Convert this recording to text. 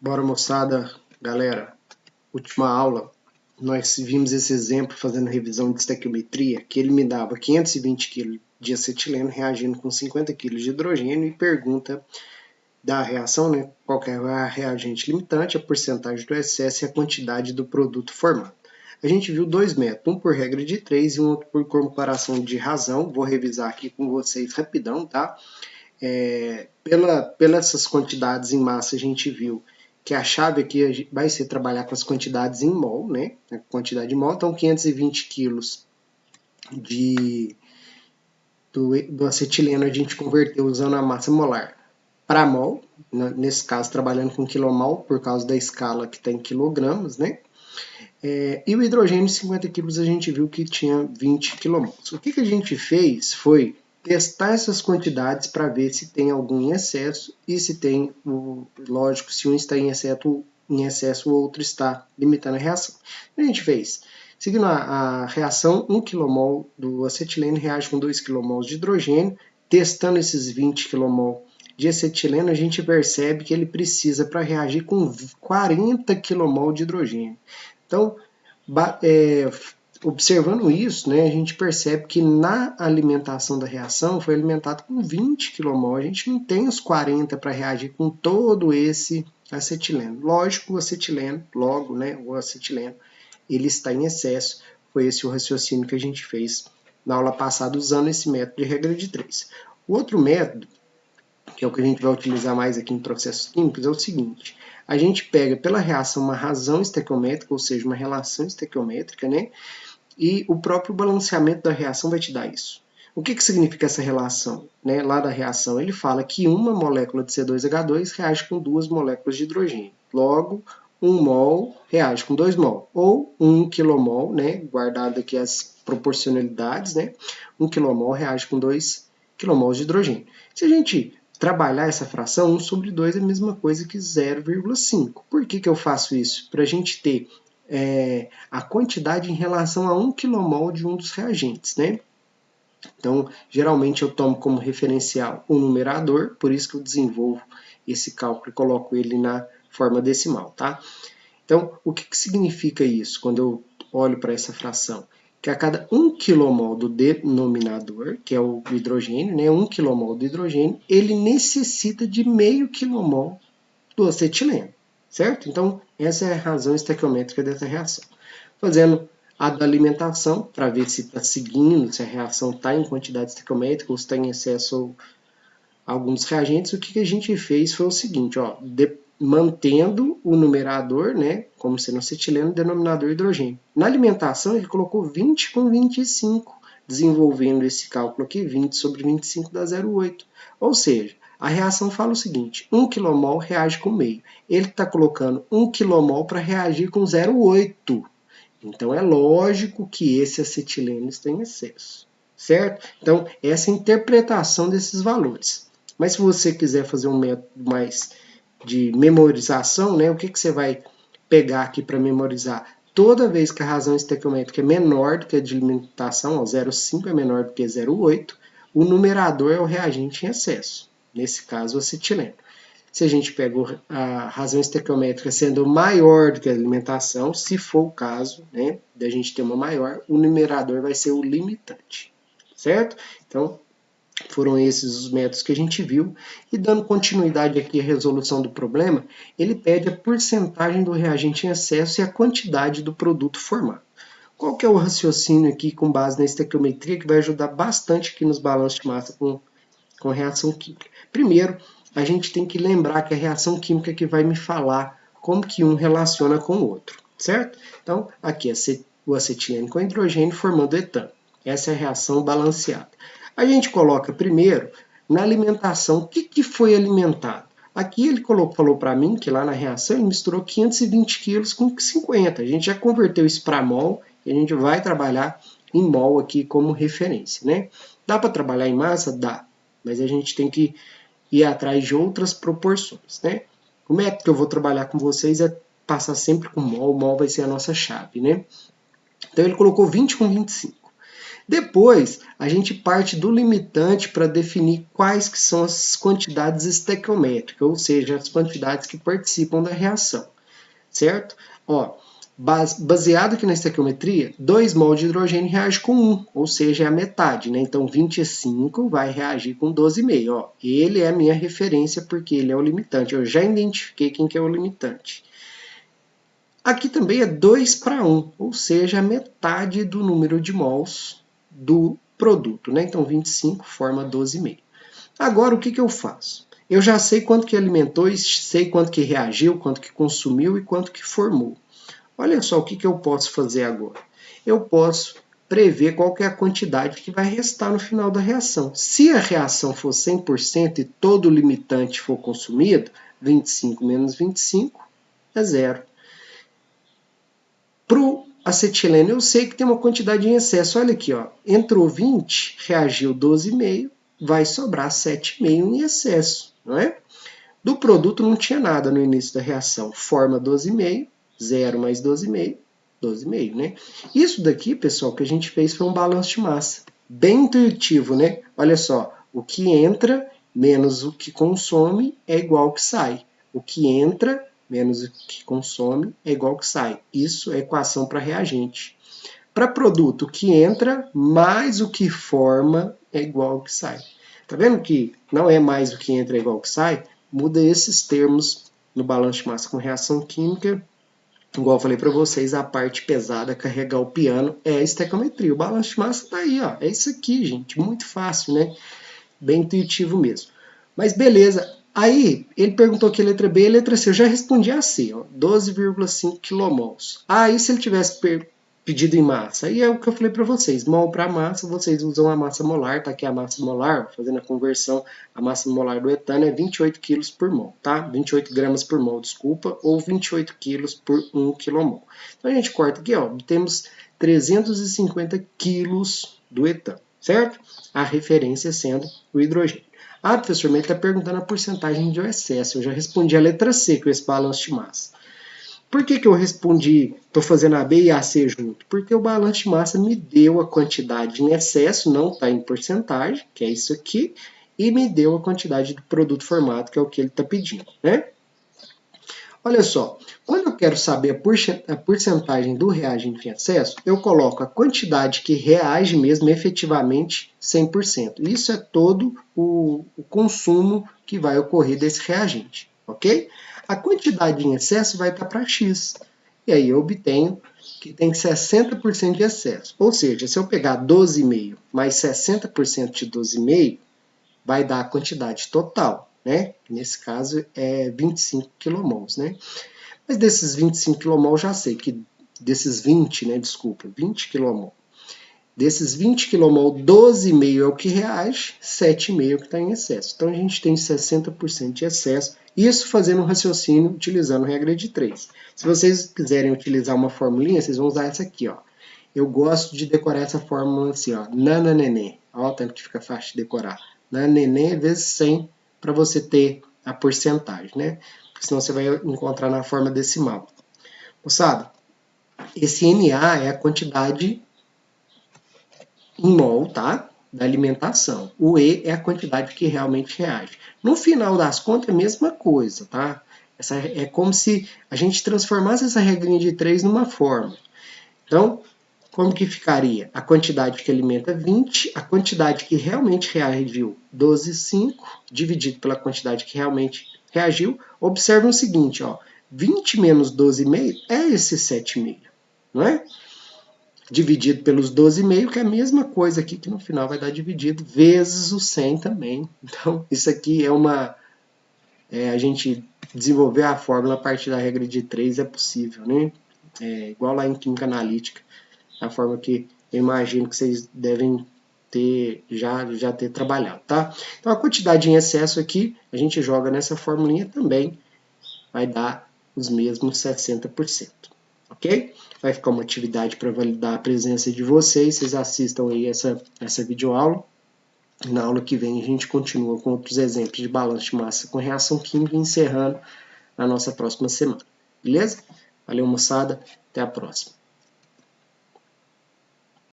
Bora, moçada, galera, última aula, nós vimos esse exemplo fazendo revisão de estequiometria, que ele me dava 520 kg de acetileno reagindo com 50 kg de hidrogênio e pergunta da reação, né, qual que é a reagente limitante, a porcentagem do excesso e a quantidade do produto formado. A gente viu dois métodos, um por regra de 3 e um outro por comparação de razão, vou revisar aqui com vocês rapidão, tá? Pelas essas quantidades em massa, a gente viu que a chave aqui vai ser trabalhar com as quantidades em mol, né? A quantidade de mol, então 520 quilos do acetileno a gente converteu usando a massa molar para mol, nesse caso trabalhando com quilomol, por causa da escala que está em quilogramas, né? E o hidrogênio 50 quilos a gente viu que tinha 20 quilomols. O que a gente fez foi testar essas quantidades para ver se tem algum em excesso e se tem, lógico, se um está em excesso o outro está limitando a reação. A gente fez, seguindo a reação, 1 kmol do acetileno reage com 2 kmol de hidrogênio, testando esses 20 kmol de acetileno, a gente percebe que ele precisa para reagir com 40 kmol de hidrogênio. Então, observando isso, né, a gente percebe que na alimentação da reação foi alimentado com 20 kmol. A gente não tem os 40 para reagir com todo esse acetileno. Lógico, o acetileno, logo, né, o acetileno, ele está em excesso. Foi esse o raciocínio que a gente fez na aula passada usando esse método de regra de 3. O outro método, que é o que a gente vai utilizar mais aqui em processos químicos, é o seguinte: a gente pega pela reação uma razão estequiométrica, ou seja, uma relação estequiométrica, né? E o próprio balanceamento da reação vai te dar isso. O que significa essa relação? Né? Lá da reação ele fala que uma molécula de C2H2 reage com 2 moléculas de hidrogênio. Logo, 1 mol reage com 2 mol. Ou 1 kmol, né? Guardado aqui as proporcionalidades, né? 1 kmol reage com 2 kmol de hidrogênio. Se a gente trabalhar essa fração, 1 sobre 2 é a mesma coisa que 0,5. Por que eu faço isso? Para a gente ter a quantidade em relação a 1 kmol de um dos reagentes, né? Então, geralmente eu tomo como referencial o numerador, por isso que eu desenvolvo esse cálculo e coloco ele na forma decimal, tá? Então, o que significa isso quando eu olho para essa fração? Que a cada 1 kmol do denominador, que é o hidrogênio, né, 1 kmol do hidrogênio, ele necessita de meio kmol do acetileno, certo? Então, essa é a razão estequiométrica dessa reação. Fazendo a da alimentação, para ver se está seguindo, se a reação está em quantidade estequiométrica ou se está em excesso a alguns reagentes, o que a gente fez foi o seguinte, ó, mantendo o numerador, né, como sendo acetileno, o denominador hidrogênio. Na alimentação, ele colocou 20 com 25, desenvolvendo esse cálculo aqui, 20 sobre 25 dá 0,8. Ou seja, a reação fala o seguinte: 1 kmol reage com meio. Ele está colocando 1 kmol para reagir com 0,8. Então, é lógico que esse acetileno está em excesso, certo? Então, essa é a interpretação desses valores. Mas se você quiser fazer um método mais de memorização, né, o que você vai pegar aqui para memorizar? Toda vez que a razão estequiométrica é menor do que a de alimentação, 0,5 é menor do que 0,8, o numerador é o reagente em excesso, nesse caso o acetileno. Se a gente pega a razão estequiométrica sendo maior do que a alimentação, se for o caso, né, da gente ter uma maior, o numerador vai ser o limitante, certo? Então, foram esses os métodos que a gente viu. E dando continuidade aqui à resolução do problema, ele pede a porcentagem do reagente em excesso e a quantidade do produto formado. Qual que é o raciocínio aqui com base na estequiometria que vai ajudar bastante aqui nos balanços de massa com reação química? Primeiro, a gente tem que lembrar que a reação química que vai me falar como que um relaciona com o outro, certo? Então, aqui é o acetileno com hidrogênio formando etano. Essa é a reação balanceada. A gente coloca primeiro na alimentação. O que foi alimentado? Aqui ele falou para mim que lá na reação ele misturou 520 quilos com 50. A gente já converteu isso para mol e a gente vai trabalhar em mol aqui como referência, né? Dá para trabalhar em massa? Dá. Mas a gente tem que ir atrás de outras proporções, né? O método que eu vou trabalhar com vocês é passar sempre com mol. O mol vai ser a nossa chave, né? Então ele colocou 20 com 25. Depois, a gente parte do limitante para definir quais que são as quantidades estequiométricas, ou seja, as quantidades que participam da reação, certo? Ó, baseado aqui na estequiometria, 2 mol de hidrogênio reage com 1, ou seja, é a metade, né? Então, 25 vai reagir com 12,5. Ó, ele é a minha referência porque ele é o limitante. Eu já identifiquei quem que é o limitante. Aqui também é 2 para 1, ou seja, a metade do número de mols do produto, né? Então, 25 forma 12,5. Agora, o que eu faço? Eu já sei quanto que alimentou, sei quanto que reagiu, quanto que consumiu e quanto que formou. Olha só o que eu posso fazer agora. Eu posso prever qual que é a quantidade que vai restar no final da reação. Se a reação for 100% e todo o limitante for consumido, 25 menos 25 é zero. Para o acetileno, eu sei que tem uma quantidade em excesso. Olha aqui, ó, entrou 20, reagiu 12,5, vai sobrar 7,5 em excesso, não é? Do produto não tinha nada no início da reação. Forma 12,5, 0 mais 12,5, 12,5, né? Isso daqui, pessoal, que a gente fez foi um balanço de massa. Bem intuitivo, né? Olha só, o que entra menos o que consome é igual ao que sai. O que entra menos o que consome é igual ao que sai. Isso é equação para reagente. Para produto, o que entra mais o que forma é igual ao que sai. Tá vendo que não é mais o que entra é igual ao que sai? Muda esses termos no balanço de massa com reação química. Igual eu falei para vocês, a parte pesada, carregar o piano, é a estequiometria. O balanço de massa tá aí, ó. É isso aqui, gente. Muito fácil, né? Bem intuitivo mesmo. Mas beleza. Aí, ele perguntou aqui a letra B e a letra C. Eu já respondi a C, 12,5 kmols. Aí, se ele tivesse pedido em massa, aí é o que eu falei para vocês. Mol para massa, vocês usam a massa molar. Tá aqui a massa molar, fazendo a conversão. A massa molar do etano é 28 kg por mol, tá? 28 gramas por mol, desculpa. Ou 28 kg por 1 kmol. Então, a gente corta aqui, ó. Temos 350 kg do etano, certo? A referência sendo o hidrogênio. Ah, professor, mas ele está perguntando a porcentagem de excesso. Eu já respondi a letra C com esse balanço de massa. Por que eu respondi, estou fazendo a B e a C junto? Porque o balanço de massa me deu a quantidade em excesso, não está em porcentagem, que é isso aqui, e me deu a quantidade do produto formado, que é o que ele está pedindo, né? Olha só, quando eu quero saber a porcentagem do reagente em excesso, eu coloco a quantidade que reage mesmo efetivamente 100%. Isso é todo o consumo que vai ocorrer desse reagente, ok? A quantidade em excesso vai estar para X. E aí eu obtenho que tem 60% de excesso. Ou seja, se eu pegar 12,5 mais 60% de 12,5, vai dar a quantidade total, né? Nesse caso é 25 kmols, né? Mas desses 25 kmol já sei que desses 20, né, desculpa, 20 kmol. Desses 20 kmol, 12,5 é o que reage, 7,5 é o que está em excesso. Então a gente tem 60% de excesso, isso fazendo um raciocínio utilizando a regra de 3. Se vocês quiserem utilizar uma formulinha, vocês vão usar essa aqui, ó. Eu gosto de decorar essa fórmula assim, ó, nananenê. Ó, tanto que fica fácil de decorar. Nananenê vezes 100 para você ter a porcentagem, né? Porque senão você vai encontrar na forma decimal. Moçada, esse NA é a quantidade em mol, tá? Da alimentação. O E é a quantidade que realmente reage. No final das contas, é a mesma coisa, tá? Essa é como se a gente transformasse essa regrinha de 3 numa forma. Então, como que ficaria? A quantidade que alimenta 20, a quantidade que realmente reagiu 12,5, dividido pela quantidade que realmente reagiu. Observe o seguinte, ó, 20 menos 12,5 é esse 7,5, não é? Dividido pelos 12,5, que é a mesma coisa aqui, que no final vai dar dividido, vezes o 100 também. Então, isso aqui é uma... a gente desenvolver a fórmula a partir da regra de 3 é possível, né? Igual lá em Química Analítica, a forma que eu imagino que vocês devem ter já ter trabalhado, tá? Então, a quantidade em excesso aqui, a gente joga nessa formulinha também, vai dar os mesmos 60%. Ok? Vai ficar uma atividade para validar a presença de vocês. Vocês assistam aí essa videoaula. Na aula que vem a gente continua com outros exemplos de balanço de massa com reação química, encerrando na nossa próxima semana. Beleza? Valeu, moçada. Até a próxima.